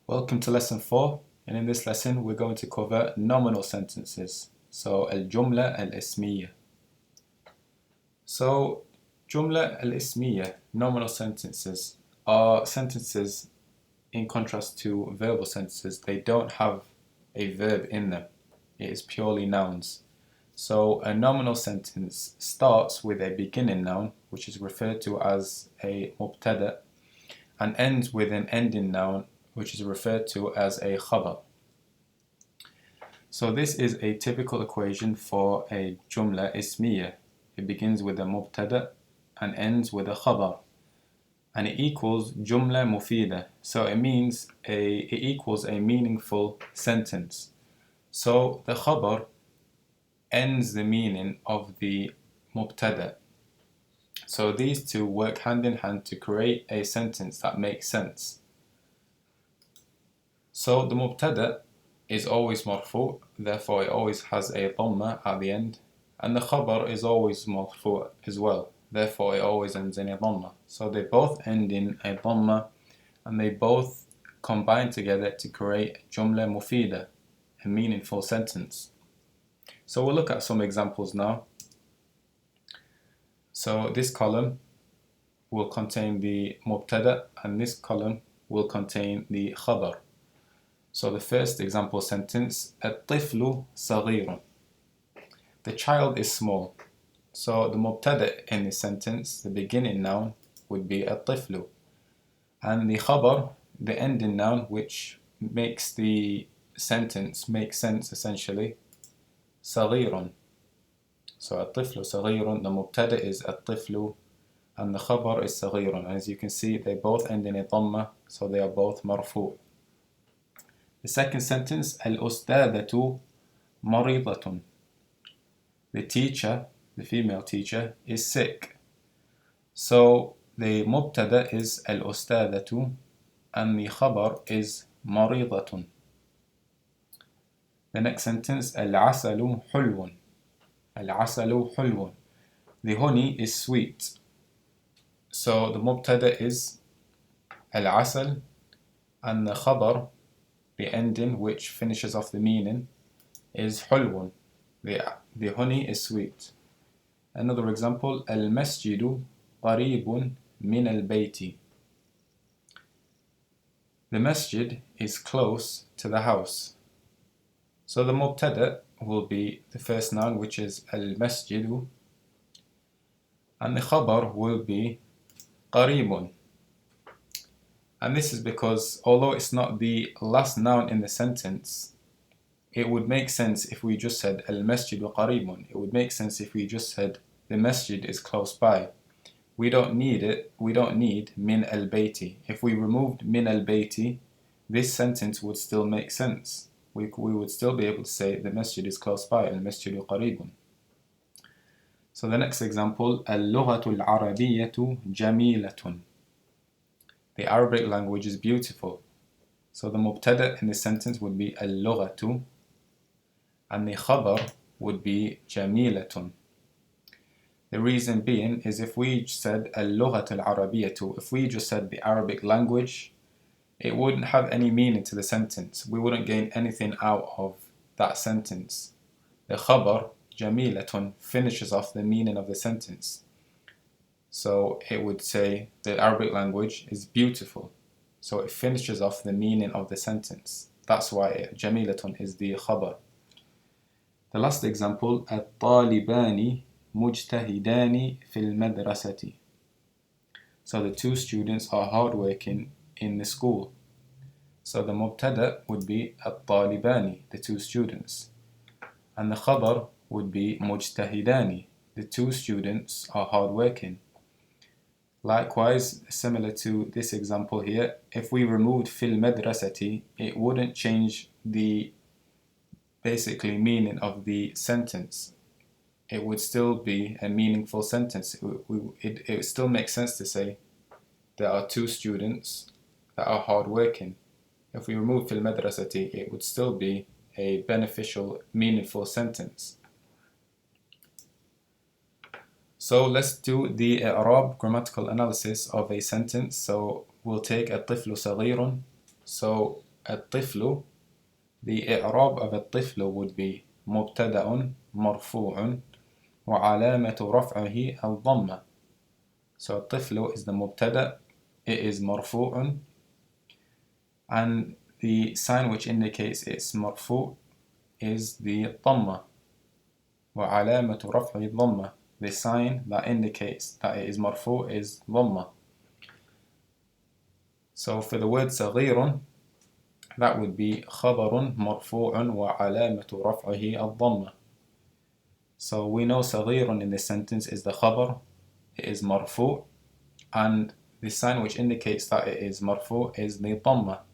Welcome to lesson 4, and in this lesson we're going to cover nominal sentences. So al-jumla al-ismiyya. So jumla al-ismiyya, nominal sentences, are sentences in contrast to verbal sentences. They don't have a verb in them. It is purely nouns. So a nominal sentence starts with a beginning noun, which is referred to as a mubtada, and ends with an ending noun, which is referred to as a khabar. So this is a typical equation for a jumla ismiyya. It begins with a mubtada and ends with a khabar, and it equals jumla mufida. So it equals a meaningful sentence. So the khabar ends the meaning of the mubtada. So these two work hand in hand to create a sentence that makes sense. So the mubtada is always marfu', therefore it always has a dhamma at the end, and the khabar is always marfu' as well, therefore it always ends in a dhamma. So they both end in a dhamma, and they both combine together to create jumla mufida, a meaningful sentence. So we'll look at some examples now. So this column will contain the mubtada, and this column will contain the khabar. So the first example sentence, الطفل صغير. The child is small. So the mubtada in this sentence, the beginning noun, would be الطفل. And the khabar, the ending noun, which makes the sentence make sense essentially, صغير. So الطفل صغير, the mubtada is الطفل, and the khabar is صغير. And as you can see, they both end in a dhamma, so they are both marfu'. The second sentence, الأستاذة مريضة. The teacher, the female teacher, is sick. So the mubtada is الأستاذة and the khabar is مريضة. The next sentence, العسل حلو. العسل حلو. The honey is sweet. So the mubtada is العسل and the khabar, the ending which finishes off the meaning, is حلو. The honey is sweet. Another example, المسجد قريب من البيت. The masjid is close to the house. So the mubtada will be the first noun, which is المسجد, and the khabar will be قريب. And this is because although it's not the last noun in the sentence, it would make sense if we just said al-masjidu qaribun. It would make sense if we just said the masjid is close by. We don't need it. We don't need min al-bayti. If we removed min al-bayti, this sentence would still make sense. We would still be able to say the masjid is close by, al-masjidu qaribun. So the next example, al-lughatu al-arabiyyatu jamilatun. The Arabic language is beautiful. So the mubtada in this sentence would be al-lughatu, and the khabar would be jamilatun. The reason being is if we said al-lughatu al-arabiyyatu, if we just said the Arabic language, it wouldn't have any meaning to the sentence. We wouldn't gain anything out of that sentence. The khabar, jamilatun, finishes off the meaning of the sentence. So it would say the Arabic language is beautiful. So it finishes off the meaning of the sentence. That's why jamilatun is the khabar. The last example, الطالبان مجتهدان في المدرسة. So the two students are hardworking in the school. So the mubtada would be الطالبان, the two students. And the khabar would be مجتهدان, the two students are hardworking. Likewise, similar to this example here, if we removed fil madrasati, it wouldn't change the basically meaning of the sentence. It would still be a meaningful sentence. It still makes sense to say there are two students that are hardworking. If we remove fil madrasati, it would still be a beneficial, meaningful sentence. So let's do the i'rab grammatical analysis of a sentence. So we'll take الطفل صغير. So الطفل, the إعراب of الطفل would be مبتدأ مرفوع وعلامة رفعه الضمة. So الطفل is the مبتدأ, it is مرفوع, and the sign which indicates it's مرفوع is the ضمة. وعلامة رفعه الضمة, the sign that indicates that it is مرفوع is ضمة. So for the word صغير, that would be خبر مرفوع وعلامة رفعه الضمة. So we know صغير in this sentence is the خبر, it is مرفوع, and the sign which indicates that it is مرفوع is the ضمة.